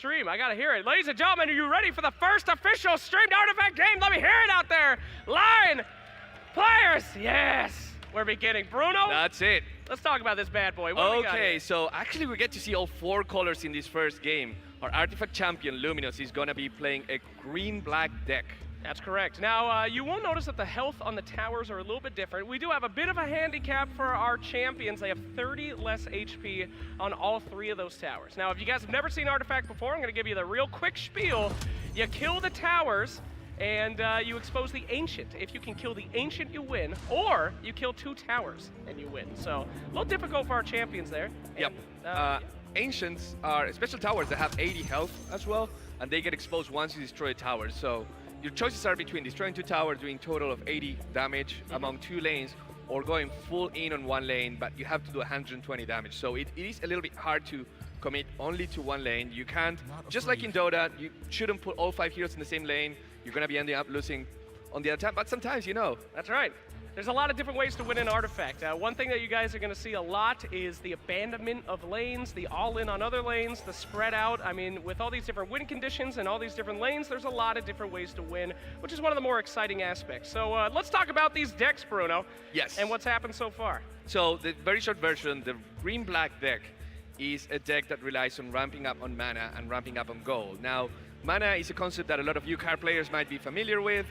stream. I gotta hear it. Ladies and gentlemen, are you ready for the first official streamed Artifact game? Let me hear it out there. Line, players, yes. We're beginning. Bruno? That's it. Let's talk about this bad boy. What do we got Okay, here? so actually we get to see all 4 colors in this first game. Our Artifact champion, Luminous, is gonna be playing a green-black deck. That's correct. Now, you will notice that the health on the towers are a little bit different. We do have a bit of a handicap for our champions. They have 30 less HP on all 3 of those towers. Now, if you guys have never seen Artifact before, I'm going to give you the real quick spiel. You kill the towers, and you expose the Ancient. If you can kill the Ancient, you win. Or you kill 2 towers, and you win. So, a little difficult for our champions there. Yep. Ancients are special towers that have 80 health as well, and they get exposed once you destroy a tower. So your choices are between destroying 2 towers, doing total of 80 damage among 2 lanes, or going full in on 1 lane, but you have to do 120 damage. So it is a little bit hard to commit only to 1 lane. You can't, just like in Dota, you shouldn't put all 5 heroes in the same lane. You're gonna be ending up losing on the attack, but sometimes, you know. That's right. There's a lot of different ways to win an Artifact. One thing that you guys are going to see a lot is the abandonment of lanes, the all-in on other lanes, the spread out. I mean, with all these different win conditions and all these different lanes, there's a lot of different ways to win, which is one of the more exciting aspects. So let's talk about these decks, Bruno. Yes. And what's happened so far. So the very short version, the green-black deck is a deck that relies on ramping up on mana and ramping up on gold. Now, mana is a concept that a lot of you card players might be familiar with.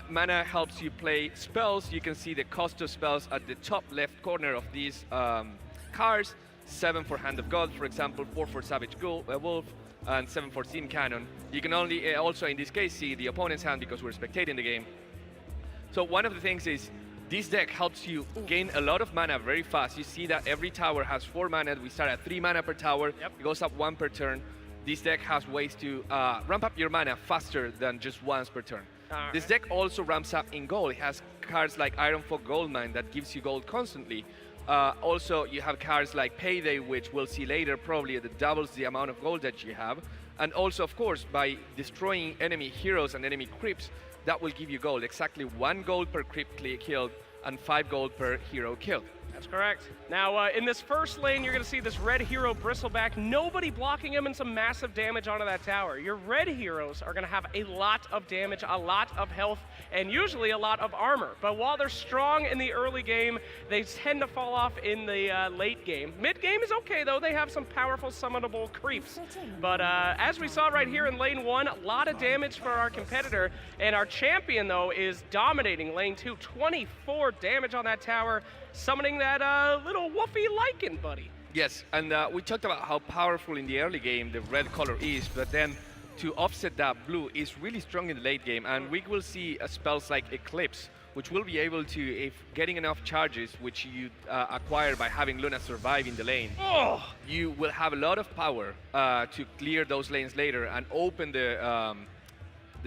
Mana helps you play spells. You can see the cost of spells at the top left corner of these cards. 7 for Hand of God, for example, 4 for Savage Wolf, and 7 for Steam Cannon. You can only also, in this case, see the opponent's hand because we're spectating the game. So one of the things is, this deck helps you gain a lot of mana very fast. You see that every tower has 4 mana. We start at 3 mana per tower. Yep. It goes up 1 per turn. This deck has ways to ramp up your mana faster than just once per turn. This deck also ramps up in gold. It has cards like Ironfolk Goldmine that gives you gold constantly. Also, you have cards like Payday, which we'll see later, probably that doubles the amount of gold that you have. And also, of course, by destroying enemy heroes and enemy creeps, that will give you gold. Exactly 1 gold per creep killed and 5 gold per hero killed. That's correct. Now, in this first lane, you're going to see this red hero Bristleback. Nobody blocking him and some massive damage onto that tower. Your red heroes are going to have a lot of damage, a lot of health, and usually a lot of armor. But while they're strong in the early game, they tend to fall off in the late game. Mid game is okay, though. They have some powerful summonable creeps. But as we saw right here in lane 1, a lot of damage for our competitor. And our champion, though, is dominating lane 2. 24 damage on that tower, summoning that little woofy lichen buddy. Yes, and we talked about how powerful in the early game the red color is, but then to offset that, blue is really strong in the late game, and we will see spells like Eclipse, which will be able to, if getting enough charges, which you acquire by having Luna survive in the lane, you will have a lot of power to clear those lanes later and open the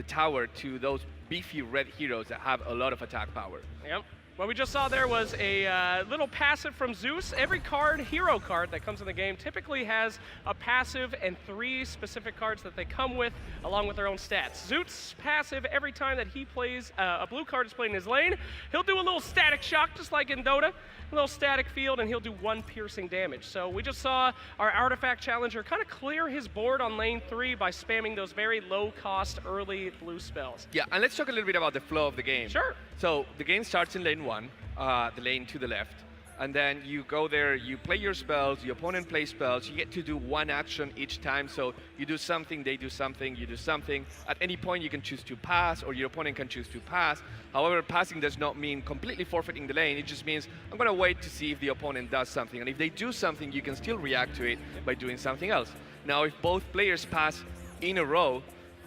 tower to those beefy red heroes that have a lot of attack power. Yep. What we just saw there was a little passive from Zeus. Every card, hero card that comes in the game, typically has a passive and 3 specific cards that they come with, along with their own stats. Zeus' passive, every time that he plays, a blue card is played in his lane, he'll do a little static shock, just like in Dota, a little static field, and he'll do 1 piercing damage. So we just saw our Artifact Challenger kind of clear his board on lane 3 by spamming those very low-cost early blue spells. Yeah, and let's talk a little bit about the flow of the game. Sure. So the game starts in lane 1, the lane to the left, and then you go there, you play your spells, the opponent plays spells, you get to do 1 action each time, so you do something, they do something, you do something. At any point you can choose to pass, or your opponent can choose to pass. However, passing does not mean completely forfeiting the lane, it just means I'm going to wait to see if the opponent does something, and if they do something, you can still react to it by doing something else. Now, if both players pass in a row,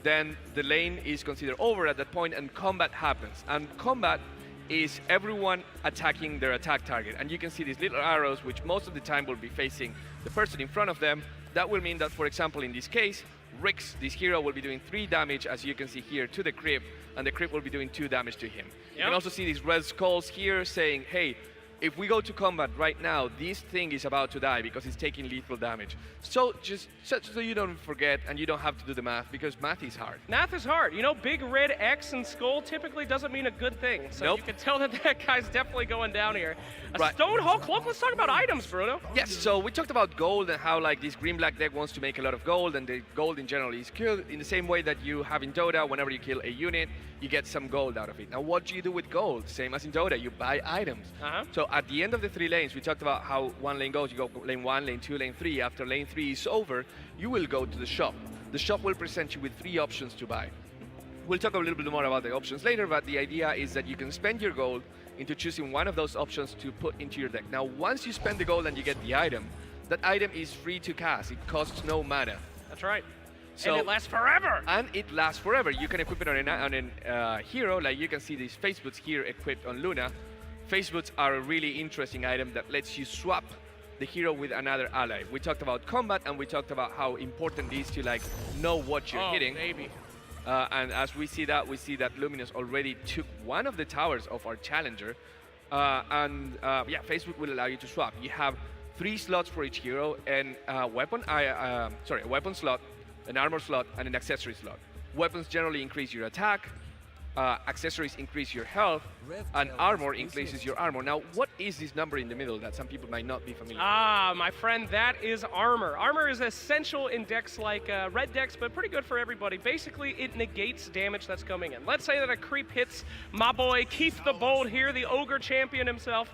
then the lane is considered over at that point and combat happens. And combat is everyone attacking their attack target. And you can see these little arrows, which most of the time will be facing the person in front of them. That will mean that, for example, in this case, Rix, this hero, will be doing 3 damage, as you can see here, to the creep, and the creep will be doing 2 damage to him. Yep. You can also see these red skulls here saying, hey, if we go to combat right now, this thing is about to die because it's taking lethal damage. So just so you don't forget and you don't have to do the math, because math is hard. Math is hard. You know, big red X and skull typically doesn't mean a good thing. So Nope. you can tell that that guy's definitely going down here. A Right. Stone Hall Cloak. Let's talk about items, Bruno. Yes, so we talked about gold and how like this green-black deck wants to make a lot of gold, and the gold in general is good in the same way that you have in Dota. Whenever you kill a unit, you get some gold out of it. Now, what do you do with gold? Same as in Dota, you buy items. Uh-huh. So at the end of the 3 lanes, we talked about how one lane goes. You go lane 1, lane 2, lane 3. After lane 3 is over, you will go to the shop. The shop will present you with 3 options to buy. We'll talk a little bit more about the options later, but the idea is that you can spend your gold into choosing one of those options to put into your deck. Now, once you spend the gold and you get the item, that item is free to cast. It costs no mana. That's right. So, and it lasts forever. And it lasts forever. You can equip it on a hero, like you can see these face boots here equipped on Luna. Face boots are a really interesting item that lets you swap the hero with another ally. We talked about combat, and we talked about how important it is to like know what you're hitting. Baby. And as we see that Luminous already took one of the towers of our challenger. Yeah, Facebook will allow you to swap. You have 3 slots for each hero, and a weapon slot, an armor slot, and an accessory slot. Weapons generally increase your attack, accessories increase your health, and armor increases your armor. Now, what is this number in the middle that some people might not be familiar with? Ah, my friend, that is armor. Armor is essential in decks like red decks, but pretty good for everybody. Basically, it negates damage that's coming in. Let's say that a creep hits my boy Keith the Bold here, the ogre champion himself.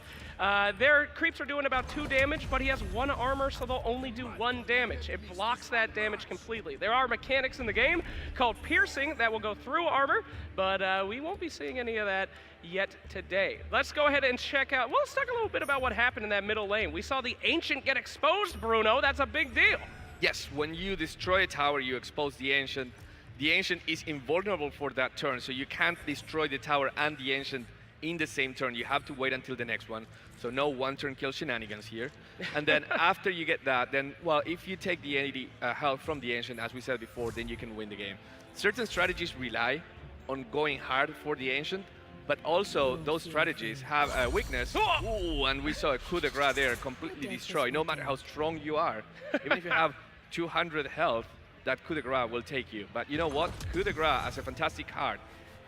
Their creeps are doing about 2 damage, but he has 1 armor, so they'll only do 1 damage. It blocks that damage completely. There are mechanics in the game called piercing that will go through armor, but we won't be seeing any of that yet today. Let's go ahead and check out, well, let's talk a little bit about what happened in that middle lane. We saw the Ancient get exposed, Bruno. That's a big deal. Yes, when you destroy a tower, you expose the Ancient. The Ancient is invulnerable for that turn, so you can't destroy the tower and the Ancient in the same turn. You have to wait until the next one. So no one-turn kill shenanigans here. And then after you get that, then, well, if you take the 80 health from the Ancient, as we said before, then you can win the game. Certain strategies rely on going hard for the Ancient, but also those strategies have a weakness. Ooh, and we saw a coup de grace there, completely destroyed. No matter how strong you are, even if you have 200 health, that coup de grace will take you. But you know what? Coup de grace as a fantastic card.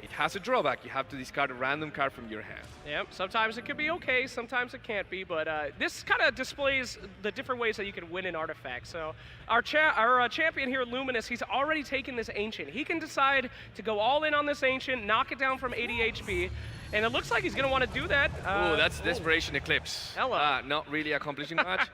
It has a drawback. You have to discard a random card from your hand. Yep, sometimes it could be okay, sometimes it can't be, but this kind of displays the different ways that you can win an artifact. So our champion here, Luminous, he's already taken this Ancient. He can decide to go all in on this Ancient, knock it down from 80 HP, and it looks like he's going to want to do that. Oh, that's Desperation Eclipse. Hello. Not really accomplishing much.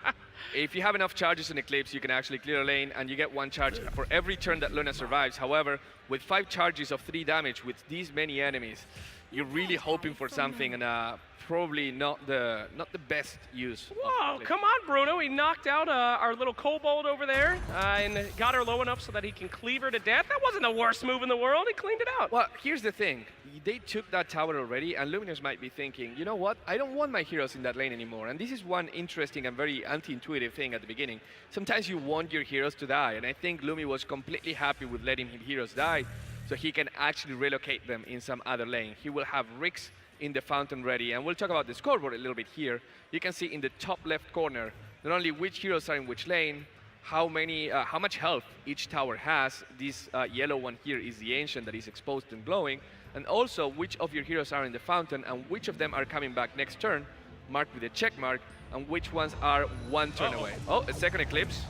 If you have enough charges in Eclipse, you can actually clear a lane, and you get 1 charge for every turn that Luna survives. However, with 5 charges of 3 damage with these many enemies, you're really hoping for something, and probably not the best use. Whoa, come on, Bruno. He knocked out our little kobold over there and got her low enough so that he can cleave her to death. That wasn't the worst move in the world. He cleaned it out. Well, here's the thing. They took that tower already, and Luminous might be thinking, you know what? I don't want my heroes in that lane anymore. And this is one interesting and very anti-intuitive thing at the beginning. Sometimes you want your heroes to die, and I think Lumi was completely happy with letting his heroes die, so he can actually relocate them in some other lane. He will have Ricks in the fountain ready, and we'll talk about the scoreboard a little bit here. You can see in the top left corner not only which heroes are in which lane, how much health each tower has. This yellow one here is the Ancient that is exposed and glowing, and also which of your heroes are in the fountain and which of them are coming back next turn, marked with a check mark, and which ones are 1 turn away. Oh, a second Eclipse.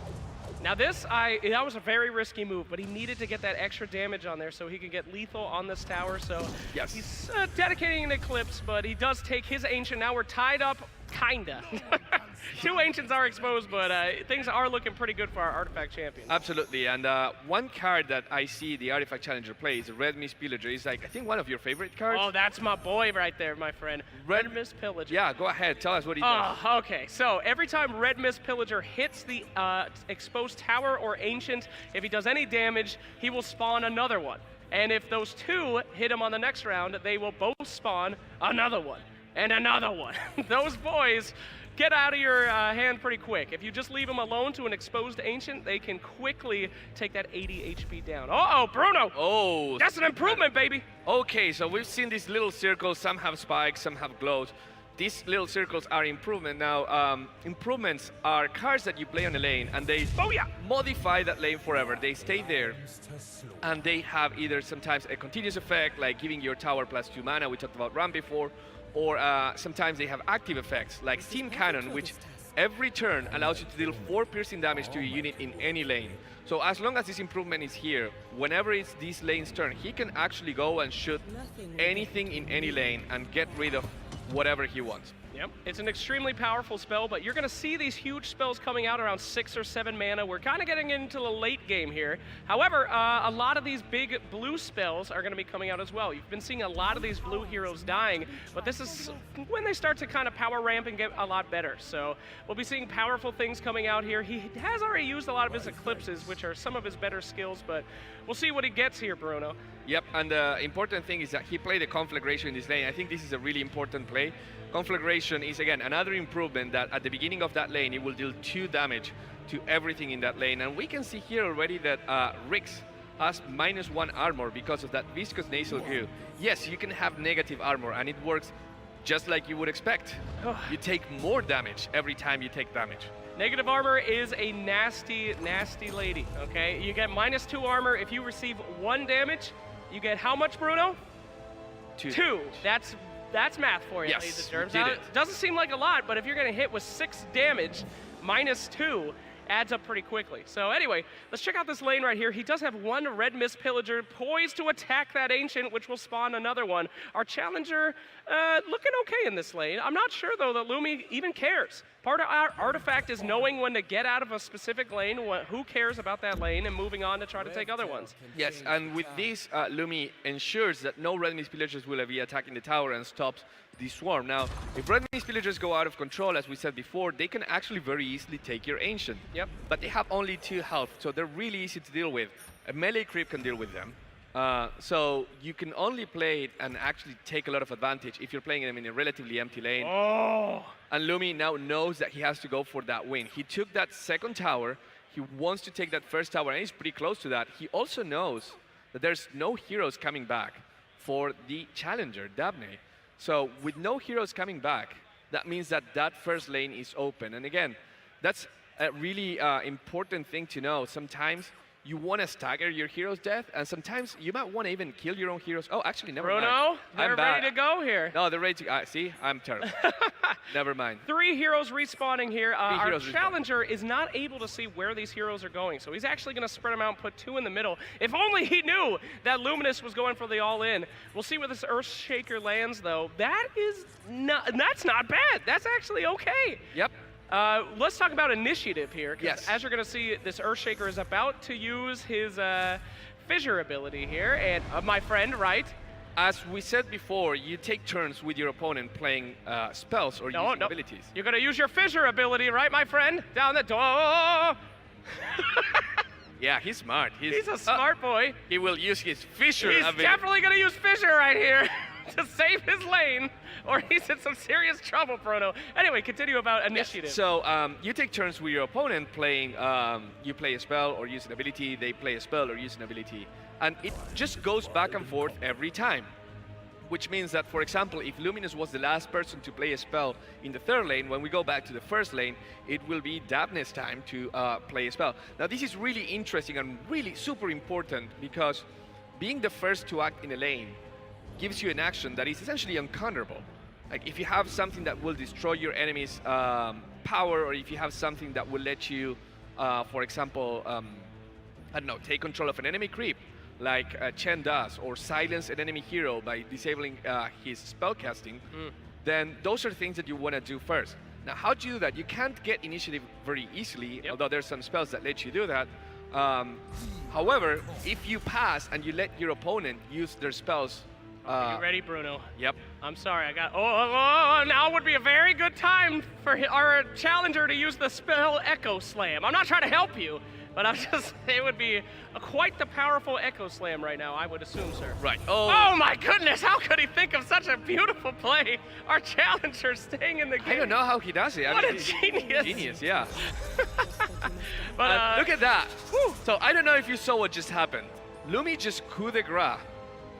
Now that was a very risky move, but he needed to get that extra damage on there so he could get lethal on this tower. So yes, he's dedicating an Eclipse, but he does take his Ancient. Now we're tied up, kinda. 2 Ancients are exposed, but things are looking pretty good for our Artifact champion. Absolutely, and one card that I see the Artifact Challenger play is Red Mist Pillager. It's like, I think, one of your favorite cards. Oh, that's my boy right there, my friend. Red Mist Pillager. Yeah, go ahead. Tell us what he does. Okay. So every time Red Mist Pillager hits the exposed tower or Ancient, if he does any damage, he will spawn another one. And if those 2 hit him on the next round, they will both spawn another one and another one. Those boys get out of your hand pretty quick. If you just leave them alone to an exposed Ancient, they can quickly take that 80 HP down. Uh-oh, Bruno! Oh! That's an improvement, baby! Okay, so we've seen these little circles. Some have spikes, some have glows. these little circles are improvement. Now, improvements are cards that you play on a lane, and they modify that lane forever. They stay there, and they have either sometimes a continuous effect, like giving your tower +2 mana, we talked about Ram before, or sometimes they have active effects, like Steam Cannon, which every turn allows you to deal 4 piercing damage to a unit in any lane. So as long as this improvement is here, whenever it's this lane's turn, he can actually go and shoot anything in any lane and get rid of whatever he wants. Yep, it's an extremely powerful spell, but you're going to see these huge spells coming out around 6 or 7 mana. We're kind of getting into the late game here. However, a lot of these big blue spells are going to be coming out as well. You've been seeing a lot of these blue heroes dying, but this is when they start to kind of power ramp and get a lot better. So we'll be seeing powerful things coming out here. He has already used a lot of his eclipses, which are some of his better skills, but we'll see what he gets here, Bruno. Yep, and the important thing is that he played the Conflagration in this lane. I think this is a really important play. Conflagration is, again, another improvement that at the beginning of that lane, it will deal 2 damage to everything in that lane. And we can see here already that Rix has -1 armor because of that Viscous Nasal Goo. Yes, you can have negative armor, and it works just like you would expect. You take more damage every time you take damage. Negative armor is a nasty, nasty lady, okay? You get -2 armor. If you receive 1 damage, you get how much, Bruno? 2. That's math for you, ladies and germs. Now, it doesn't seem like a lot, but if you're going to hit with 6 damage, -2 adds up pretty quickly. So anyway, let's check out this lane right here. He does have 1 Red Mist Pillager poised to attack that Ancient, which will spawn another one. Our Challenger looking okay in this lane. I'm not sure, though, that Lumi even cares. Part of our artifact is knowing when to get out of a specific lane, who cares about that lane, and moving on to try to take other ones. Yes, and with this, Lumi ensures that no Red Mist Pillagers will be attacking the tower and stops the swarm. Now, if Red Mist Pillagers go out of control, as we said before, they can actually very easily take your Ancient. Yep. But they have only 2 health, so they're really easy to deal with. A melee creep can deal with them. So you can only play it and actually take a lot of advantage if you're playing them in a relatively empty lane. Oh! And Lumi now knows that he has to go for that win. He took that second tower, he wants to take that first tower, and he's pretty close to that. He also knows that there's no heroes coming back for the challenger, Dabney. So with no heroes coming back, that means that that first lane is open. And again, that's a really important thing to know. Sometimes you want to stagger your hero's death, and sometimes you might want to even kill your own heroes. Oh, actually, never mind. Bruno, they're ready to go here. No, they're ready to. See, I'm terrible. Never mind. 3 heroes respawning here. Our Challenger is not able to see where these heroes are going, so he's actually going to spread them out and put 2 in the middle. If only he knew that Luminous was going for the all-in. We'll see where this Earthshaker lands, though. That's not bad. That's actually okay. Yep. Let's talk about initiative here. Yes. As you're going to see, this Earthshaker is about to use his Fissure ability here. And my friend, right? As we said before, you take turns with your opponent playing spells or using abilities. You're going to use your Fissure ability, right, my friend? Down the door. Yeah, he's smart. He's a smart boy. He will use his Fissure ability. He's definitely going to use Fissure right here to save his lane, or he's in some serious trouble, Bruno. Anyway, continue about initiative. Yes. So you take turns with your opponent playing, you play a spell or use an ability, they play a spell or use an ability, and it just goes back and forth every time. Which means that, for example, if Luminous was the last person to play a spell in the third lane, when we go back to the first lane, it will be Dabney's time to play a spell. Now, this is really interesting and really super important, because being the first to act in a lane gives you an action that is essentially uncounterable. Like if you have something that will destroy your enemy's power, or if you have something that will let you, for example, I don't know, take control of an enemy creep, like Chen does, or silence an enemy hero by disabling his spellcasting, then those are things that you want to do first. Now, how do you do that? You can't get initiative very easily, although there's some spells that let you do that. However, if you pass and you let your opponent use their spells. Are you ready, Bruno? Yep. I'm sorry, I got. Now would be a very good time for our Challenger to use the spell Echo Slam. I'm not trying to help you, but it would be quite the powerful Echo Slam right now, I would assume, sir. Right. Oh my goodness, how could he think of such a beautiful play? Our Challenger staying in the game. I don't know how he does it. What a genius. Genius, yeah. But look at that. Whew. So I don't know if you saw what just happened. Lumi just coup de grace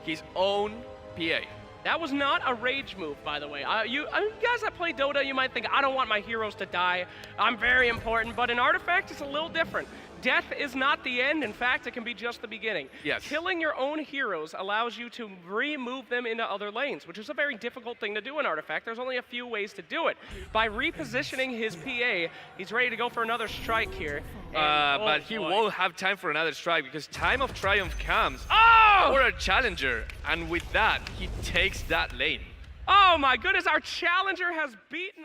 his own PA. That was not a rage move, by the way. You guys that play Dota, you might think, I don't want my heroes to die. I'm very important, but in Artifact, it's a little different. Death is not the end. In fact, it can be just the beginning. Yes. Killing your own heroes allows you to remove them into other lanes, which is a very difficult thing to do in Artifact. There's only a few ways to do it. By repositioning his PA, he's ready to go for another strike here. And, But he won't have time for another strike because time of triumph comes Oh! for a challenger, and with that, he takes that lane. Oh my goodness, our challenger has beaten